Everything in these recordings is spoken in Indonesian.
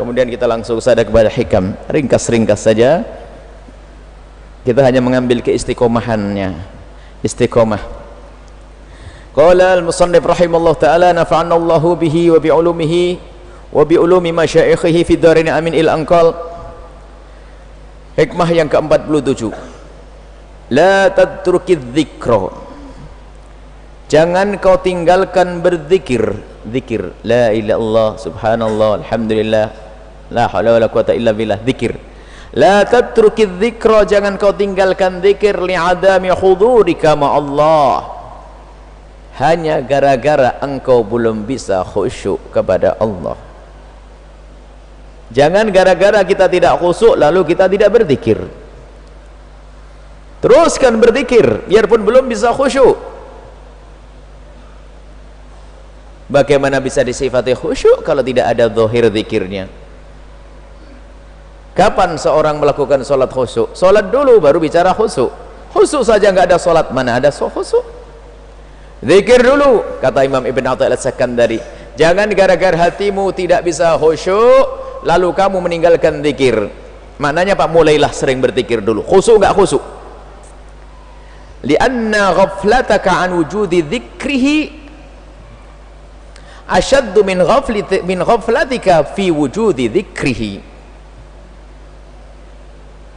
kemudian kita langsung sadar kepada hikam. Ringkas-ringkas saja, kita hanya mengambil keistiqomahannya. Istiqomah. Qala al-musannif rahimallahu ta'ala nafa'ana Allahu bihi wa bi ulumihi wa bi ulumi masyaikhihi fid dharain amin il anqal. Hikmah yang ke-47, la tadrukidz dzikra, jangan kau tinggalkan berzikir. Zikir la ilaha illallah subhanallah alhamdulillah la haula wala quwata illa billah. Zikir la tadrukidz dzikra, jangan kau tinggalkan zikir li'adami hudurika ma'allah, hanya gara-gara engkau belum bisa khusyuk kepada Allah. Jangan gara-gara kita tidak khusyuk lalu kita tidak berzikir. Teruskan berzikir biarpun belum bisa khusyuk. Bagaimana bisa disifati khusyuk kalau tidak ada zahir zikirnya? Kapan seorang melakukan sholat khusyuk? Sholat dulu baru bicara khusyuk. Khusyuk saja nggak ada sholat, mana ada khusyuk? Zikir dulu, kata Imam Ibn Athaillah As-Sakandari. Jangan gara-gara hatimu tidak bisa khusyuk lalu kamu meninggalkan zikir. Maknanya Pak, mulailah sering berzikir dulu. Khusyuk nggak khusyuk? Lianna ghaflataka an wujudi dzikrihi asyaddu min ghaflatika fi wujudi dzikrihi.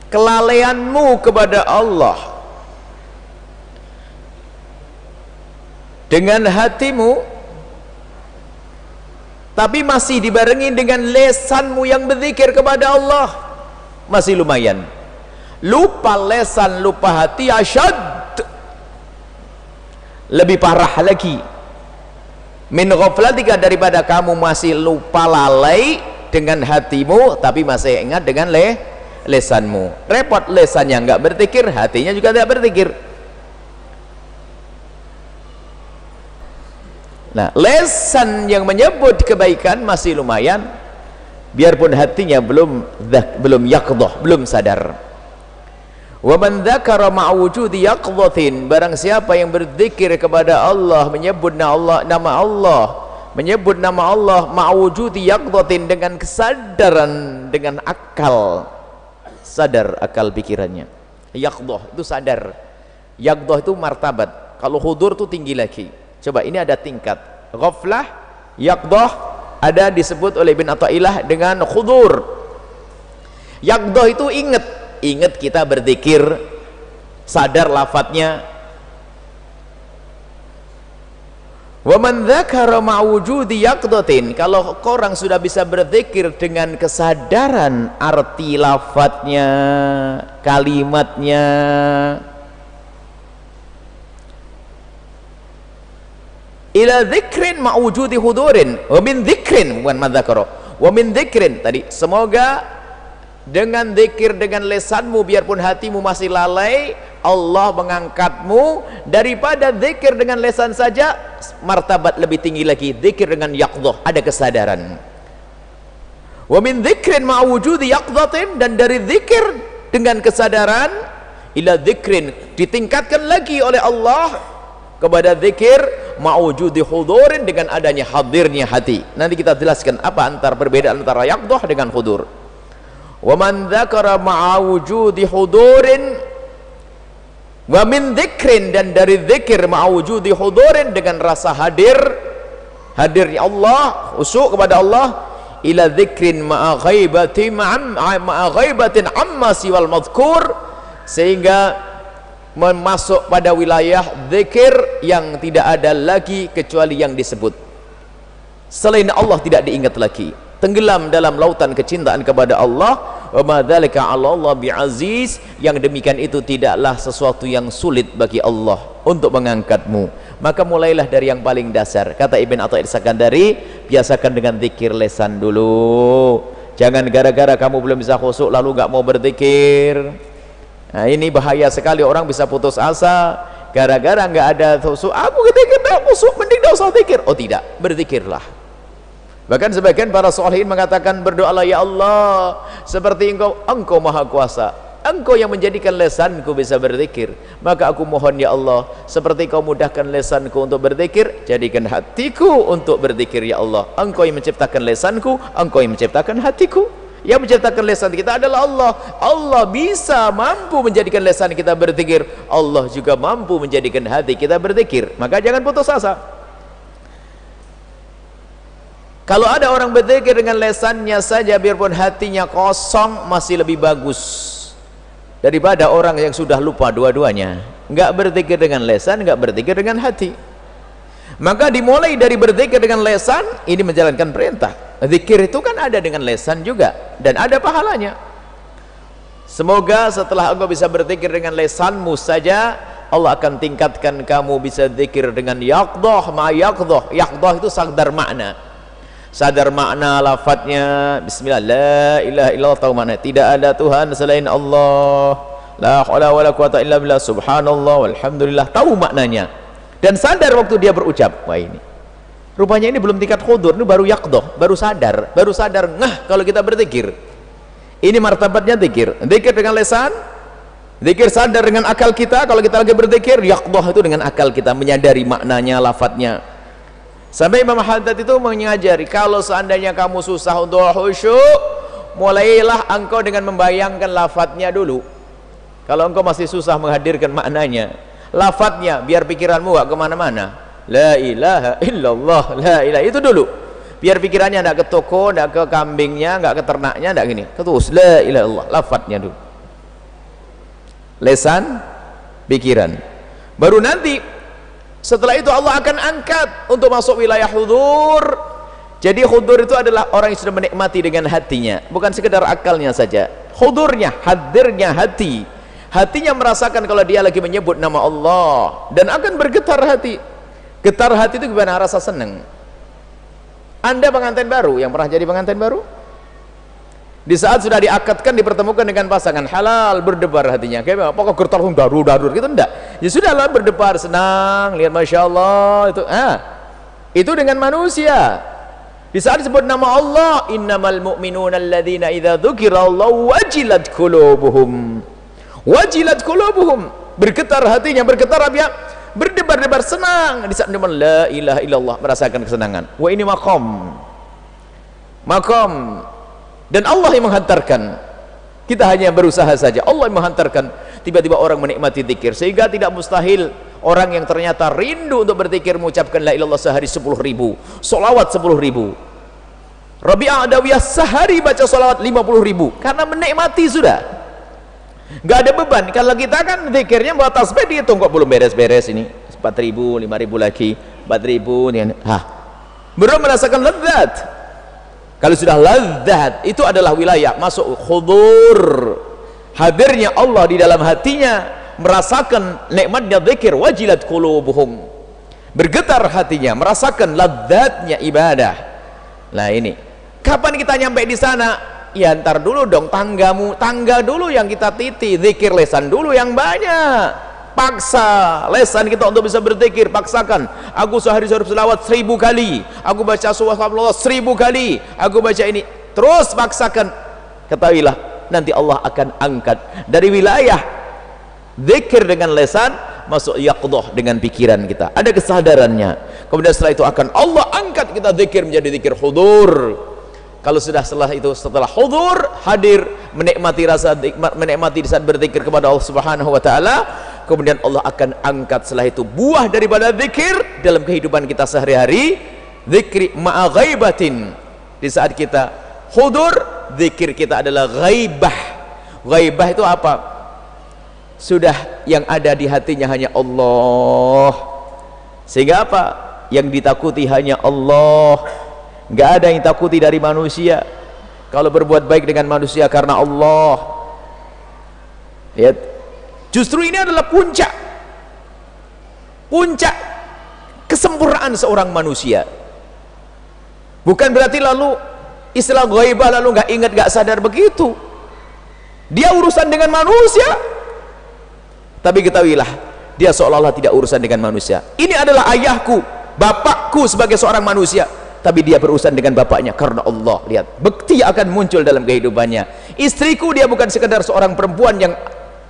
Kelalaianmu kepada Allah dengan hatimu tapi masih dibarengi dengan lesanmu yang berzikir kepada Allah, masih lumayan. Lupa lesan, lupa hati, asyad, lebih parah lagi min ghaflatika, daripada kamu masih lupa lalai dengan hatimu tapi masih ingat dengan lesanmu. Repot, lesannya nggak berzikir, hatinya juga tidak berzikir. Nah, lesan yang menyebut kebaikan masih lumayan, biarpun hatinya belum yaqdhah, belum sadar. Wa man dzakara ma'a wujudi yaqdhatin, barang siapa yang berzikir kepada Allah, menyebut nama Allah, menyebut nama Allah ma'a wujudi yaqdhatin, dengan kesadaran, dengan akal, sadar akal pikirannya. Yaqdhah itu sadar, yaqdhah itu martabat. Kalau hudur itu tinggi lagi. Coba, ini ada tingkat ghaflah, yaqdhah, ada disebut oleh Ibn Athaillah dengan khudur. Yaqdhah itu ingat kita berzikir, sadar lafadznya. Wa man dzakara ma'a wujudi yaqdhatin, kalau orang sudah bisa berzikir dengan kesadaran arti lafadznya, kalimatnya, ila dzikrin ma'wujudi hudurin wa min dzikrin, bukan madzakara, wa min dzikrin tadi, semoga dengan dzikir dengan lesanmu biarpun hatimu masih lalai, Allah mengangkatmu daripada dzikir dengan lesan saja, martabat lebih tinggi lagi, dzikir dengan yaqdhah, ada kesadaran. Wa min dzikrin ma'wujudi yaqdhatin, dan dari dzikir dengan kesadaran ila dzikrin, ditingkatkan lagi oleh Allah kepada zikir ma'wujudi hudurin, dengan adanya hadirnya hati. Nanti kita jelaskan apa perbedaan antara yaqdhah dengan hudur. Wa man dzakara ma'wujudi hudurin wa min dzikrin, dan dari zikir ma'wujudi hudurin, dengan rasa hadirnya Allah, khusyuk kepada Allah, ila dzikrin ma'a ghaibatin amma siwal madhkur, sehingga masuk pada wilayah zikir yang tidak ada lagi kecuali yang disebut. Selain Allah tidak diingat lagi, tenggelam dalam lautan kecintaan kepada Allah. Wa ma dzalika 'ala Allah bi'aziz, yang demikian itu tidaklah sesuatu yang sulit bagi Allah untuk mengangkatmu. Maka mulailah dari yang paling dasar. Kata Ibn Athaillah As-Sakandari, biasakan dengan zikir lesan dulu. Jangan gara-gara kamu belum bisa khusyuk lalu nggak mau berzikir. Nah, ini bahaya sekali, orang bisa putus asa gara-gara nggak ada khusyuk. Aku ketika nggak khusyuk, mending nggak usah zikir. Oh tidak, berzikirlah. Bahkan sebagian para sholihin mengatakan, berdoalah ya Allah seperti engkau maha kuasa. Engkau yang menjadikan lesanku bisa berzikir, maka aku mohon ya Allah, seperti kau mudahkan lesanku untuk berzikir, jadikan hatiku untuk berzikir ya Allah. Engkau yang menciptakan lesanku, engkau yang menciptakan hatiku. Yang menciptakan lesan kita adalah Allah. Allah bisa mampu menjadikan lesan kita berzikir, Allah juga mampu menjadikan hati kita berzikir. Maka jangan putus asa. Kalau ada orang berzikir dengan lesannya saja, biarpun hatinya kosong, masih lebih bagus daripada orang yang sudah lupa dua-duanya. Enggak berzikir dengan lesan, enggak berzikir dengan hati. Maka dimulai dari berzikir dengan lesan, ini menjalankan perintah. Zikir itu kan ada dengan lesan juga, dan ada pahalanya. Semoga setelah engkau bisa berzikir dengan lesanmu saja, Allah akan tingkatkan kamu bisa zikir dengan yaqdah ma yaqdah. Yaqdah itu sadar makna. Sadar makna lafadznya, bismillah, la ilaha illallah, tahu makna tidak ada Tuhan selain Allah, la haula wala quwata illa billah, subhanallah walhamdulillah, tahu maknanya dan sadar waktu dia berucap. Wah, ini rupanya ini belum tingkat khudur, ini baru yaqdah, baru sadar ngah kalau kita berzikir. Ini martabatnya zikir. Zikir dengan lisan, zikir sadar dengan akal kita. Kalau kita lagi berzikir, yaqdah itu dengan akal kita, menyadari maknanya, lafadznya. Sampai Imam Haddad itu mengajari, kalau seandainya kamu susah untuk khusyuk, mulailah engkau dengan membayangkan lafadznya dulu. Kalau engkau masih susah menghadirkan maknanya, lafadznya, biar pikiranmu gak kemana-mana. La ilaha illallah, la ilaha, itu dulu. Biar pikirannya tidak ke toko, tidak ke kambingnya, tidak ke ternaknya, tidak gini. Terus la ilaha illallah, lafadznya dulu. Lesan, pikiran. Baru nanti setelah itu Allah akan angkat untuk masuk wilayah hudur. Jadi hudur itu adalah orang yang sudah menikmati dengan hatinya, bukan sekedar akalnya saja. Hudurnya, hadirnya hati. Hatinya merasakan kalau dia lagi menyebut nama Allah, dan akan bergetar hati. Getar hati itu gimana? Rasa senang. Anda pengantin baru, yang pernah jadi pengantin baru, di saat sudah diakadkan, dipertemukan dengan pasangan halal, berdebar hatinya. Kayak pokok getar darur gitu, enggak. Ya sudahlah, berdebar, senang, lihat masya Allah itu. Itu dengan manusia. Di saat disebut nama Allah, innamal mu'minuna alladzina idza dzukirallahu wajilat qulubuhum. Wajilat qulubuhum, bergetar hatinya, bergetar dia, berdebar-debar senang di saat dia la ilaha illallah, merasakan kesenangan. Wah, ini makom dan Allah yang menghantarkan. Kita hanya berusaha saja. Allah yang menghantarkan. Tiba-tiba orang menikmati zikir, sehingga tidak mustahil orang yang ternyata rindu untuk berzikir mengucapkan la ilallah sehari 10.000, solawat 10.000. Rabi'ah Adawiyah sehari baca solawat 50.000, karena menikmati sudah. Gak ada beban. Kalau kita kan zikirnya buat tasbih dihitung, kok belum beres-beres ini, 4.000, 5.000 lagi, 4.000, belum merasakan lezat. Kalau sudah lezat, itu adalah wilayah masuk khudur, hadirnya Allah di dalam hatinya, merasakan nikmatnya zikir. Wajilat qulubuhum, bergetar hatinya, merasakan lezatnya ibadah. Nah, ini kapan kita nyampe di sana? Ya ntar dulu dong, tangga dulu yang kita titi, zikir lesan dulu yang banyak. Paksa lesan kita untuk bisa berzikir, paksakan. Aku sehari selawat 1000 kali, aku baca subhanallah 1000 kali, aku baca ini, terus paksakan. Ketahuilah nanti Allah akan angkat dari wilayah zikir dengan lesan masuk yaqdah dengan pikiran kita, ada kesadarannya. Kemudian setelah itu akan Allah angkat kita zikir menjadi zikir hudur. Kalau sudah setelah hudur, hadir, menikmati rasa nikmat, menikmati di saat berzikir kepada Allah Subhanahu wa taala, kemudian Allah akan angkat setelah itu buah daripada zikir dalam kehidupan kita sehari-hari. Zikri ma'a ghaibatin, di saat kita hudur, zikir kita adalah ghaibah. Ghaibah itu apa? Sudah yang ada di hatinya hanya Allah, sehingga apa? Yang ditakuti hanya Allah. Nggak ada yang takuti dari manusia. Kalau berbuat baik dengan manusia karena Allah, lihat, justru ini adalah puncak kesempurnaan seorang manusia. Bukan berarti lalu istilah ghaibah lalu nggak ingat, nggak sadar, begitu. Dia urusan dengan manusia, tapi ketahuilah dia seolah-olah tidak urusan dengan manusia. Ini adalah ayahku, bapakku sebagai seorang manusia. tapi dia berurusan dengan bapaknya karena Allah. Lihat, bekti akan muncul dalam kehidupannya. Istriku, dia bukan sekedar seorang perempuan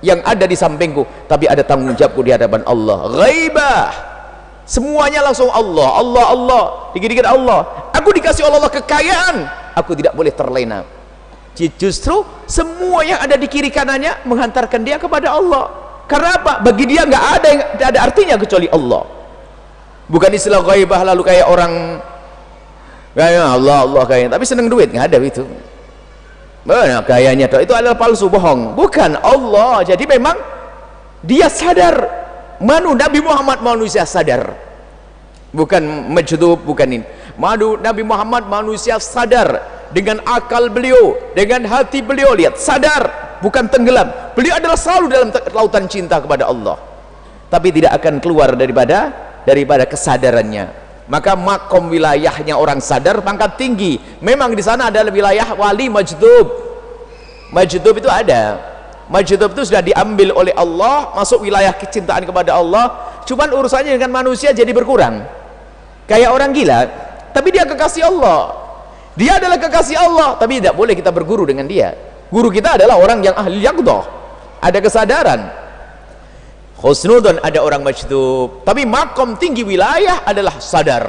yang ada di sampingku, tapi ada tanggung jawabku di hadapan Allah. Ghaibah, semuanya langsung Allah, Allah, Allah, dikit-dikit Allah. Aku dikasih Allah kekayaan, aku tidak boleh terlena. Justru semua yang ada di kiri kanannya menghantarkan dia kepada Allah. Karena apa? Bagi dia nggak ada artinya kecuali Allah. Bukan istilah ghaibah lalu kayak orang kayak Allah, Allah kayak, tapi seneng duit, nggak ada itu. Mana kayaknya itu adalah palsu, bohong. Bukan Allah. Jadi memang dia sadar. Nabi Muhammad manusia sadar, bukan majdub, bukan ini. Nabi Muhammad manusia sadar dengan akal beliau, dengan hati beliau. Lihat, sadar, bukan tenggelam. Beliau adalah selalu dalam lautan cinta kepada Allah, tapi tidak akan keluar daripada kesadarannya. Maka makom wilayahnya orang sadar pangkat tinggi. Memang di sana ada wilayah wali majdub. Majdub itu ada. Majdub itu sudah diambil oleh Allah, masuk wilayah kecintaan kepada Allah. Cuman urusannya dengan manusia jadi berkurang. Kayak orang gila, tapi dia kekasih Allah. Dia adalah kekasih Allah, tapi tidak boleh kita berguru dengan dia. Guru kita adalah orang yang ahli yaqdah, ada kesadaran. Husnudon ada orang majdub, tapi makom tinggi wilayah adalah sadar.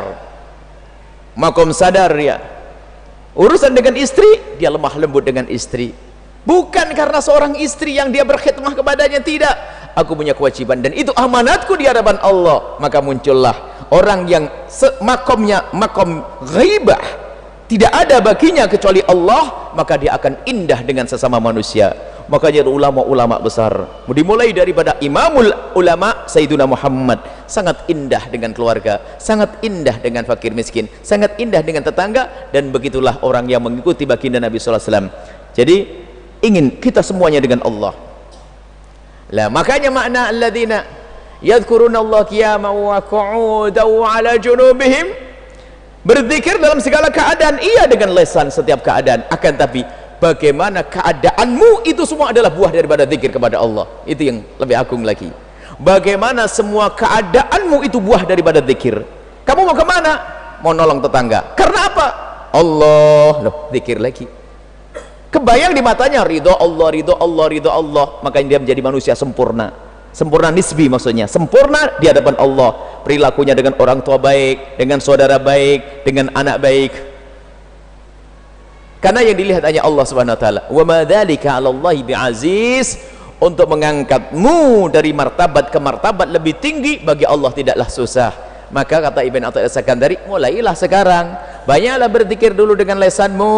Makom sadar ya. Urusan dengan istri, dia lemah lembut dengan istri. Bukan karena seorang istri yang dia berkhidmah kepadanya, tidak. Aku punya kewajiban dan itu amanatku di hadapan Allah. Maka muncullah orang yang makomnya makom ghaibah, tidak ada baginya kecuali Allah, maka dia akan indah dengan sesama manusia. Makanya ulama-ulama besar, dimulai daripada imamul ulama Sayyiduna Muhammad, sangat indah dengan keluarga, sangat indah dengan fakir miskin, sangat indah dengan tetangga, dan begitulah orang yang mengikuti baginda Nabi SAW. Jadi ingin kita semuanya dengan Allah lah. Makanya makna alladzina yadhkuruna Allah qiyaman wa qu'udan wa ala junubihim, berzikir dalam segala keadaan, iya dengan lisan setiap keadaan, akan tapi bagaimana keadaanmu itu semua adalah buah daripada zikir kepada Allah. Itu yang lebih agung lagi. Bagaimana semua keadaanmu itu buah daripada zikir. Kamu mau kemana? Mau nolong tetangga. Karena apa? Allah. Loh, zikir lagi. Kebayang di matanya ridho Allah, ridho Allah, ridho Allah. Makanya dia menjadi manusia sempurna. Sempurna nisbi maksudnya. Sempurna di hadapan Allah. Perilakunya dengan orang tua baik, dengan saudara baik, dengan anak baik. Karena yang dilihat hanya Allah Subhanahu wa taala. Wa ma dzalika 'alallahi bi'aziz. Untuk mengangkatmu dari martabat ke martabat lebih tinggi bagi Allah tidaklah susah. Maka kata Ibn Athaillah As-Sakandari, mulailah sekarang. Banyaklah berzikir dulu dengan lisanmu.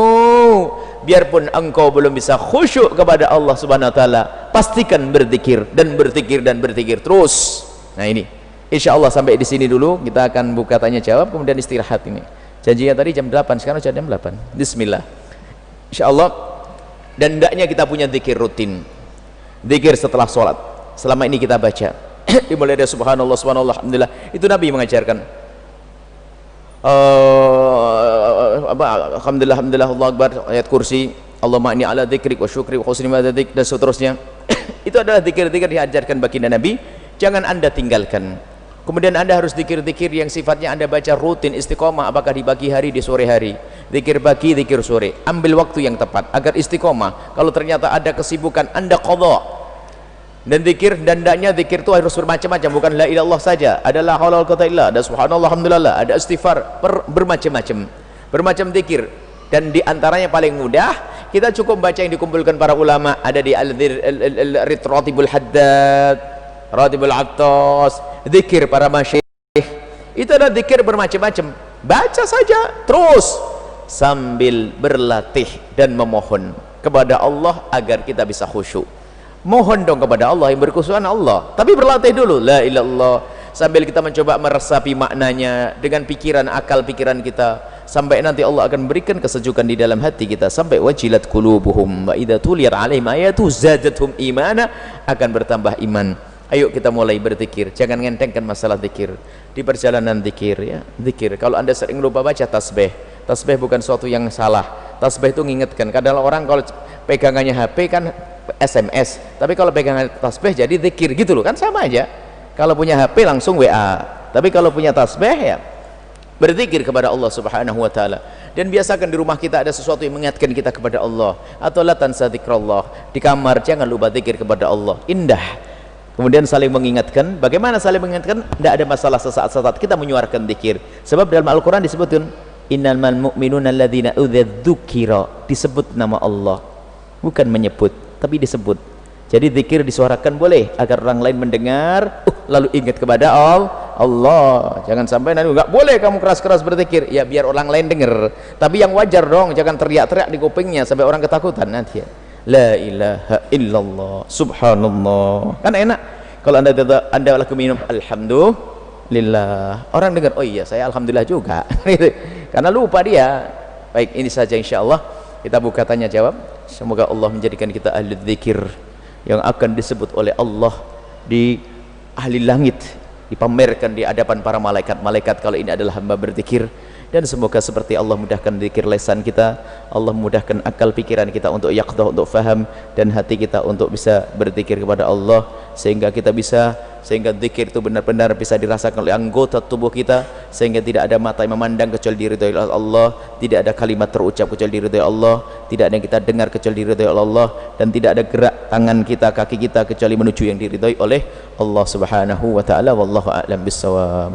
Biarpun engkau belum bisa khusyuk kepada Allah Subhanahu wa taala, pastikan berzikir dan berzikir dan berzikir terus. Nah ini, insyaallah sampai di sini dulu. Kita akan buka tanya jawab, kemudian istirahat ini. Janjinya tadi jam 8, sekarang sudah jam 8. Bismillah. Insyaallah. Dan hendaknya kita punya zikir rutin. Zikir setelah sholat. Selama ini kita baca dimulai dari subhanallah, subhanallah, alhamdulillah. Itu Nabi mengajarkan. Alhamdulillah, alhamdulillah, Allah akbar, ayat kursi, Allahumma inni ala dzikrik wa syukri wa husni ibadatik, dan seterusnya. Itu adalah zikir-zikir diajarkan baginda Nabi, jangan Anda tinggalkan. Kemudian Anda harus zikir-zikir yang sifatnya Anda baca rutin, istiqomah, apakah di pagi hari, di sore hari. Zikir pagi, zikir sore. Ambil waktu yang tepat agar istiqomah. Kalau ternyata ada kesibukan, Anda qadha. Dan zikir, dan hendaknya zikir itu harus bermacam-macam, bukan la ilallah saja. Ada la haula wala quwwata illa, ada subhanallah, alhamdulillah, ada istighfar, bermacam-macam. Bermacam zikir. Dan diantaranya paling mudah, kita cukup baca yang dikumpulkan para ulama. Ada di al-ratibul haddad, ratibul attas, zikir para masyayikh. Itu adalah zikir bermacam-macam. Baca saja terus sambil berlatih dan memohon kepada Allah agar kita bisa khusyuk. Mohon dong kepada Allah yang berkhusyukan Allah, tapi berlatih dulu la ilallah, sambil kita mencoba meresapi maknanya dengan pikiran, akal pikiran kita, sampai nanti Allah akan berikan kesejukan di dalam hati kita, sampai wajilat qulubuhum wa idza tuliyat alaihim ayatu zadatuhum imana, akan bertambah iman. Ayo kita mulai berzikir, jangan ngentengkan masalah zikir. Di perjalanan zikir ya, zikir. Kalau Anda sering lupa baca tasbih, tasbih bukan suatu yang salah. Tasbih itu mengingatkan. Kadang orang kalau pegangannya HP kan SMS, tapi kalau pegangan tasbih jadi zikir gitu loh, kan sama aja. Kalau punya HP langsung WA, tapi kalau punya tasbih ya berzikir kepada Allah Subhanahu wa taala. Dan biasakan di rumah kita ada sesuatu yang mengingatkan kita kepada Allah, atau la tansa dzikrallah, di kamar jangan lupa zikir kepada Allah. Indah. Kemudian saling mengingatkan. Bagaimana saling mengingatkan? Tidak ada masalah sesaat-saat kita menyuarakan zikir. Sebab dalam Al-Qur'an disebutkan innamal mu'minuna alladzina idza dzukira, disebut nama Allah. Bukan menyebut, tapi disebut. Jadi zikir disuarakan boleh agar orang lain mendengar, lalu ingat kepada Allah. Jangan sampai nanti enggak boleh kamu keras-keras berzikir. Ya biar orang lain dengar. Tapi yang wajar dong, jangan teriak-teriak di kupingnya sampai orang ketakutan nanti ya. La ilaha illallah, subhanallah. Kan enak kalau anda laku minum alhamdulillah. Orang dengar, oh iya saya alhamdulillah juga. Karena lupa dia. Baik, ini saja insyaallah kita buka tanya jawab. Semoga Allah menjadikan kita ahli zikir yang akan disebut oleh Allah di ahli langit, dipamerkan di hadapan para malaikat-malaikat kalau ini adalah hamba berzikir. Dan semoga seperti Allah mudahkan zikir lisan kita, Allah mudahkan akal pikiran kita untuk yaqdah, untuk faham, dan hati kita untuk bisa berzikir kepada Allah, sehingga zikir itu benar-benar bisa dirasakan oleh anggota tubuh kita, sehingga tidak ada mata yang memandang kecuali diridhoi oleh Allah, tidak ada kalimat terucap kecuali diridhoi Allah, tidak ada yang kita dengar kecuali diridhoi oleh Allah, dan tidak ada gerak tangan kita, kaki kita kecuali menuju yang diridhoi oleh Allah Subhanahu wa taala. Wallahu a'lam bissawab.